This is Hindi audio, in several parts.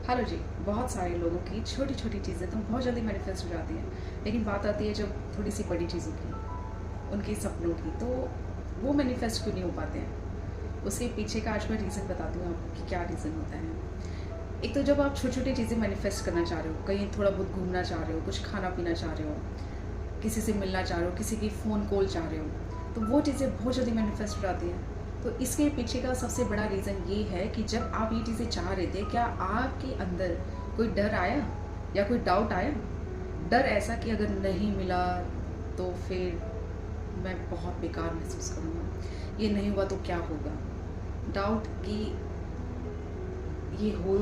हेलो जी। बहुत सारे लोगों की छोटी छोटी चीज़ें तो बहुत जल्दी मैनिफेस्ट हो जाती हैं, लेकिन बात आती है जब थोड़ी सी बड़ी चीज़ों की, उनके सपनों की, तो वो मैनिफेस्ट क्यों नहीं हो पाते हैं। उसके पीछे का आज मैं रीज़न बताती हूँ आपको कि क्या रीज़न होता है। एक तो जब आप छोटी छोटी चीज़ें मैनिफेस्ट करना चाह रहे हो, कहीं थोड़ा बहुत घूमना चाह रहे हो, कुछ खाना पीना चाह रहे हो, किसी से मिलना चाह रहे हो, किसी की फ़ोन कॉल चाह रहे हो, तो वो चीज़ें बहुत जल्दी मैनिफेस्ट हो जाती हैं। तो इसके पीछे का सबसे बड़ा रीज़न ये है कि जब आप ये चीज़ें चाह रहे थे, क्या आपके अंदर कोई डर आया या कोई डाउट आया? डर ऐसा कि अगर नहीं मिला तो फिर मैं बहुत बेकार महसूस करूँगा, ये नहीं हुआ तो क्या होगा? डाउट कि ये हो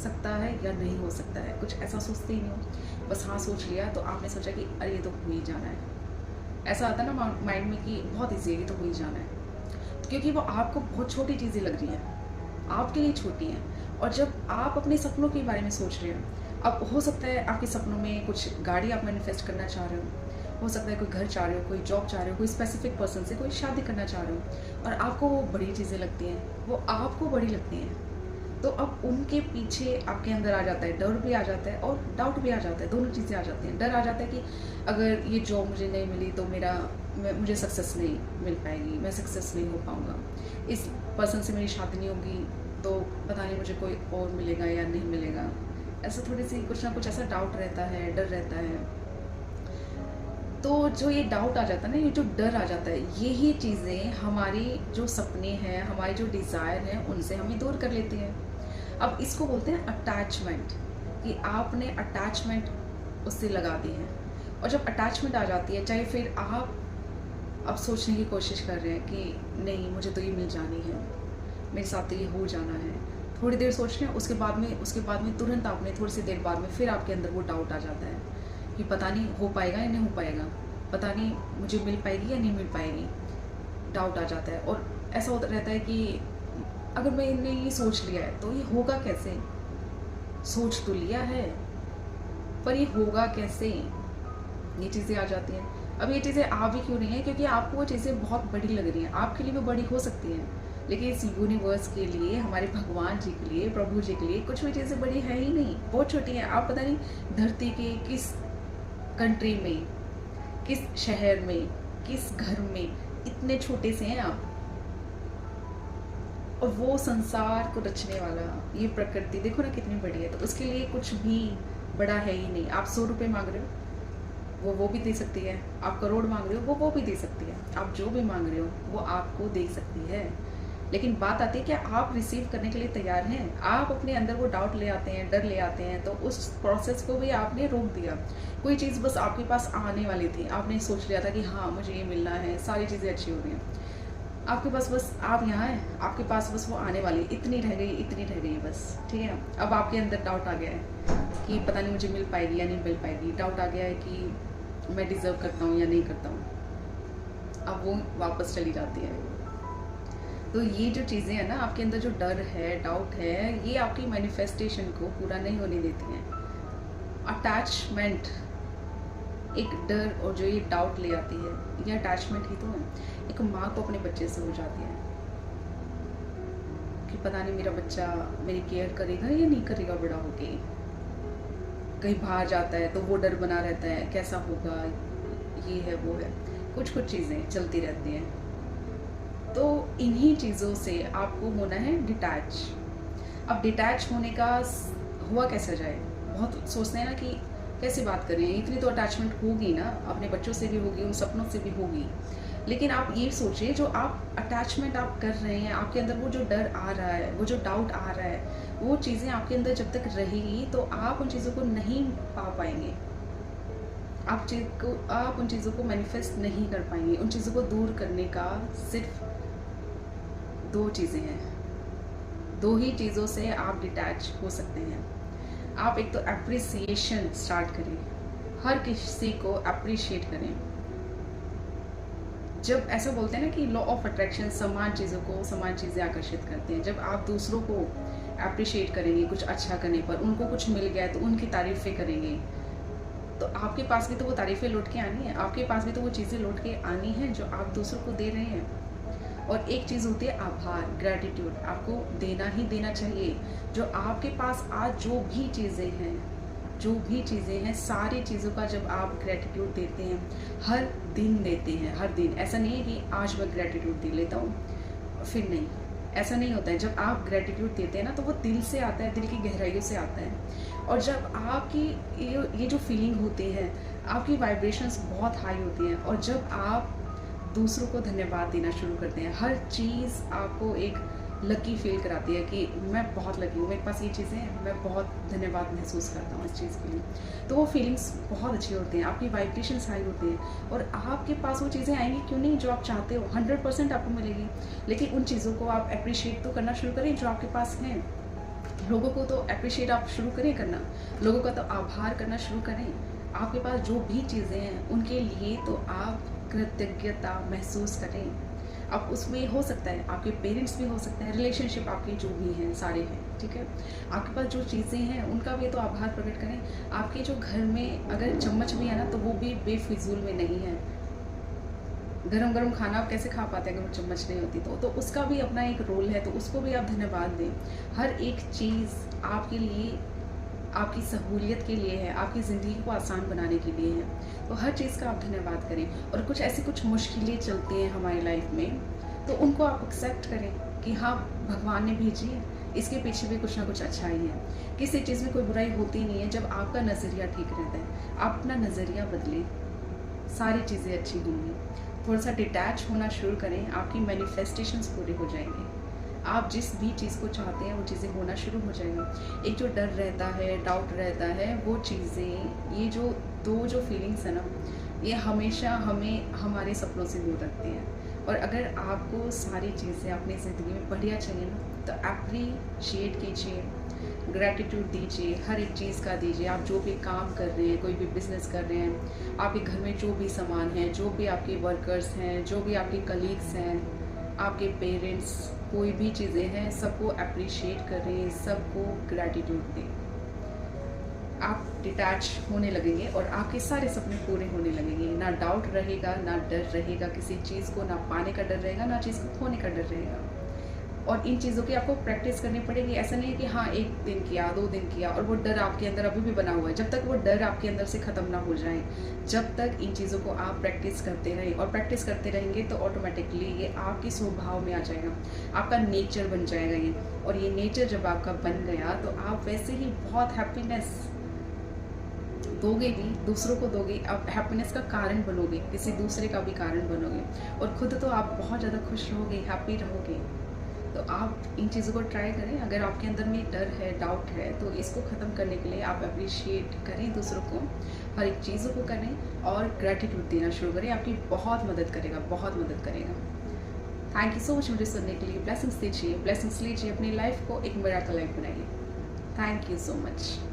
सकता है या नहीं हो सकता है, कुछ ऐसा सोचते ही नहीं हो, बस हाँ सोच लिया तो आपने सोचा कि अरे ये तो हो ही जाना है। ऐसा आता है ना माइंड में कि बहुत ईजी है, ये तो हो ही जाना है, क्योंकि वो आपको बहुत छोटी चीज़ें लग रही हैं, आपके लिए छोटी हैं। और जब आप अपने सपनों के बारे में सोच रहे हो, अब हो सकता है आपके सपनों में कुछ गाड़ी आप मैनिफेस्ट करना चाह रहे हो सकता है कोई घर चाह रहे हो, कोई जॉब चाह रहे हो, कोई स्पेसिफिक पर्सन से कोई शादी करना चाह रहे हो, और आपको वो बड़ी चीज़ें लगती हैं, वो आपको बड़ी लगती हैं। तो अब उनके पीछे आपके अंदर आ जाता है, डर भी आ जाता है और डाउट भी आ जाता है, दोनों चीज़ें आ जाती हैं। डर आ जाता है कि अगर ये जॉब मुझे नहीं मिली तो मुझे सक्सेस नहीं मिल पाएगी, मैं सक्सेस नहीं हो पाऊँगा, इस पर्सन से मेरी शादी नहीं होगी तो पता नहीं मुझे कोई और मिलेगा या नहीं मिलेगा। ऐसा थोड़ी सी कुछ ना कुछ ऐसा डाउट रहता है, डर रहता है। तो जो ये डाउट आ जाता है ना, ये जो डर आ जाता है, यही चीज़ें हमारी जो सपने हैं, हमारी जो डिज़ायर हैं, उनसे हमें दूर कर लेती हैं। अब इसको बोलते हैं अटैचमेंट, कि आपने अटैचमेंट उससे लगा दी है। और जब अटैचमेंट आ जाती है, चाहे फिर आप अब सोचने की कोशिश कर रहे हैं कि नहीं मुझे तो ये मिल जानी है, मेरे साथ तो ये हो जाना है, थोड़ी देर सोच रहे हैं, उसके बाद में तुरंत आपने थोड़ी सी देर बाद में फिर आपके अंदर वो डाउट आ जाता है कि पता नहीं हो पाएगा या नहीं हो पाएगा, पता नहीं मुझे मिल पाएगी या नहीं मिल पाएगी। डाउट आ जाता है और ऐसा होता रहता है कि अगर मैंने ये सोच लिया है तो ये होगा कैसे? सोच तो लिया है पर ये होगा कैसे? ये चीज़ें आ जाती हैं। अब ये चीज़ें आ भी क्यों रही हैं? क्योंकि आपको वो चीज़ें बहुत बड़ी लग रही हैं, आपके लिए वो बड़ी हो सकती हैं, लेकिन इस यूनिवर्स के लिए, हमारे भगवान जी के लिए, प्रभु जी के लिए कुछ भी चीज़ें बड़ी है ही नहीं, बहुत छोटी हैं। आप पता नहीं धरती के किस कंट्री में, किस शहर में, किस घर में इतने छोटे से हैं आप, और वो संसार को रचने वाला, ये प्रकृति देखो ना कितनी बड़ी है, तो उसके लिए कुछ भी बड़ा है ही नहीं। आप 100 रुपये मांग रहे हो, वो भी दे सकती है। आप करोड़ मांग रहे हो, वो भी दे सकती है। आप जो भी मांग रहे हो वो आपको दे सकती है। लेकिन बात आती है कि आप रिसीव करने के लिए तैयार हैं? आप अपने अंदर वो डाउट ले आते हैं, डर ले आते हैं, तो उस प्रोसेस को भी आपने रोक दिया। कोई चीज़ बस आपके पास आने वाली थी, आपने सोच लिया था कि हाँ मुझे ये मिलना है, सारी चीज़ें अच्छी हो रही हैं, आपके पास बस आप यहाँ हैं, आपके पास बस वो आने वाली, इतनी रह गई, इतनी रह गई बस, ठीक है। अब आपके अंदर डाउट आ गया है कि पता नहीं मुझे मिल पाएगी या नहीं मिल पाएगी, डाउट आ गया है कि मैं डिज़र्व करता हूँ या नहीं करता हूँ। अब वो वापस चली जाती है। तो ये जो चीज़ें हैं ना, आपके अंदर जो डर है, डाउट है, ये आपकी मैनिफेस्टेशन को पूरा नहीं होने देती हैं। अटैचमेंट, एक डर और जो ये डाउट ले आती है, ये अटैचमेंट ही तो है। एक माँ को अपने बच्चे से हो जाती है कि पता नहीं मेरा बच्चा मेरी केयर करेगा या नहीं करेगा बड़ा होके, कहीं बाहर जाता है तो वो डर बना रहता है कैसा होगा, ये है वो है, कुछ कुछ चीज़ें चलती रहती हैं। तो इन्हीं चीज़ों से आपको होना है डिटैच। अब डिटैच होने का हुआ कैसे जाए? बहुत सोचते हैं ना कि कैसे बात करें, इतनी तो अटैचमेंट होगी ना, अपने बच्चों से भी होगी, उन सपनों से भी होगी। लेकिन आप ये सोचिए, जो आप अटैचमेंट आप कर रहे हैं, आपके अंदर वो जो डर आ रहा है, वो जो डाउट आ रहा है, वो चीज़ें आपके अंदर जब तक रहेगी तो आप उन चीज़ों को नहीं पा पाएंगे। आप उन चीज़ों को मैनिफेस्ट नहीं कर पाएंगे। उन चीज़ों को दूर करने का सिर्फ दो चीज़ें हैं, दो ही चीज़ों से आप डिटैच हो सकते हैं। आप एक तो अप्रिसिएशन स्टार्ट करें, हर किसी को अप्रिशिएट करें। जब ऐसा बोलते हैं ना कि लॉ ऑफ अट्रैक्शन, समान चीज़ों को समान चीज़ें आकर्षित करते हैं। जब आप दूसरों को अप्रिशिएट करेंगे कुछ अच्छा करने पर, उनको कुछ मिल गया है तो उनकी तारीफ़ें करेंगे, तो आपके पास भी तो वो तारीफ़ें लौट के आनी है, आपके पास भी तो वो चीज़ें लौट के आनी है जो आप दूसरों को दे रहे हैं। और एक चीज़ होती है आभार, ग्रैटिट्यूड। आपको देना ही देना चाहिए। जो आपके पास आज जो भी चीज़ें हैं सारी चीज़ों का जब आप ग्रैटिट्यूड देते हैं, हर दिन देते हैं, हर दिन, ऐसा नहीं है कि आज मैं ग्रैटिट्यूड दे लेता हूँ फिर नहीं, ऐसा नहीं होता है। जब आप ग्रैटिट्यूड देते हैं ना तो वो दिल से आता है, दिल की गहराइयों से आता है। और जब आपकी ये जो फीलिंग होती है, आपकी वाइब्रेशंस बहुत हाई होती हैं, और जब आप दूसरों को धन्यवाद देना शुरू करते हैं, हर चीज़ आपको एक लकी फील कराती है कि मैं बहुत लकी हूँ, मेरे पास ये चीज़ें हैं, मैं बहुत धन्यवाद महसूस करता हूँ इस चीज़ के लिए। तो वो फीलिंग्स बहुत अच्छी होती हैं, आपकी वाइब्रेशंस हाई होती हैं, और आपके पास वो चीज़ें आएंगी क्यों नहीं जो आप चाहते हो, 100% आपको मिलेगी। लेकिन उन चीज़ों को आप अप्रिशिएट तो करना शुरू करें जो आपके पास हैं। लोगों को तो अप्रिशिएट आप शुरू करें करना, लोगों का तो आभार करना शुरू करें। आपके पास जो भी चीज़ें हैं उनके लिए तो आप कृतज्ञता महसूस करें। अब उसमें हो सकता है आपके पेरेंट्स भी हो सकते हैं, रिलेशनशिप आपके जो भी हैं सारे हैं, ठीक है। आपके पास जो चीज़ें हैं उनका भी तो आभार प्रकट करें। आपके जो घर में अगर चम्मच भी है ना तो वो भी बेफिजूल में नहीं है। गरम गरम खाना आप कैसे खा पाते हैं अगर वो चम्मच नहीं होती तो उसका भी अपना एक रोल है, तो उसको भी आप धन्यवाद दें। हर एक चीज़ आपके लिए, आपकी सहूलियत के लिए है, आपकी ज़िंदगी को आसान बनाने के लिए है। तो हर चीज़ का आप धन्यवाद करें। और कुछ मुश्किलें चलती हैं हमारी लाइफ में, तो उनको आप एक्सेप्ट करें कि हाँ, भगवान ने भेजी है, इसके पीछे भी कुछ ना कुछ अच्छा ही है। किसी चीज़ में कोई बुराई होती नहीं है जब आपका नज़रिया ठीक रहता है। आप अपना नज़रिया बदलें, सारी चीज़ें अच्छी होंगी। थोड़ा सा डिटैच होना शुरू करें, आपकी मैनिफेस्टेशंस पूरे हो जाएंगे। आप जिस भी चीज़ को चाहते हैं वो चीज़ें होना शुरू हो जाएंगी। एक जो डर रहता है, डाउट रहता है, वो चीज़ें, ये जो फीलिंग्स है ना, ये हमेशा हमें हमारे सपनों से दूर रखती हैं। और अगर आपको सारी चीज़ें अपनी ज़िंदगी में बढ़िया चाहिए ना, तो अप्रिशिएट कीजिए, ग्रैटिट्यूड दीजिए, हर एक चीज़ का दीजिए। आप जो भी काम कर रहे हैं, कोई भी बिजनेस कर रहे हैं, आपके घर में जो भी सामान है, जो भी आपके वर्कर्स हैं, जो भी आपके कलीग्स हैं, आपके पेरेंट्स, कोई भी चीज़ें हैं, सबको अप्रिशिएट करें, सबको ग्रैटिट्यूड दें। आप डिटैच होने लगेंगे और आपके सारे सपने पूरे होने लगेंगे। ना डाउट रहेगा, ना डर रहेगा किसी चीज़ को, ना पाने का डर रहेगा, ना चीज़ को खोने का डर रहेगा। और इन चीज़ों की आपको प्रैक्टिस करनी पड़ेगी। ऐसा नहीं है कि हाँ 1 दिन किया, 2 दिन किया और वो डर आपके अंदर अभी भी बना हुआ है। जब तक वो डर आपके अंदर से ख़त्म ना हो जाए, जब तक इन चीज़ों को आप प्रैक्टिस करते रहें, और प्रैक्टिस करते रहेंगे तो ऑटोमेटिकली ये आपके स्वभाव में आ जाएगा, आपका नेचर बन जाएगा ये। और ये नेचर जब आपका बन गया तो आप वैसे ही बहुत हैप्पीनेस दोगे भी, दूसरों को दोगे, आप हैप्पीनेस का कारण बनोगे, किसी दूसरे का भी कारण बनोगे, और खुद तो आप बहुत ज़्यादा खुश रहोगे, हैप्पी रहोगे। तो आप इन चीज़ों को ट्राई करें। अगर आपके अंदर में डर है, डाउट है, तो इसको ख़त्म करने के लिए आप अप्रिशिएट करें दूसरों को, हर एक चीज़ों को करें, और ग्रैटिट्यूड देना शुरू करें। आपकी बहुत मदद करेगा, बहुत मदद करेगा। थैंक यू सो मच मुझे सुनने के लिए। ब्लेसिंग्स लीजिए, अपनी लाइफ को एक मिरेकल लाइफ बनाइए। Thank you so much.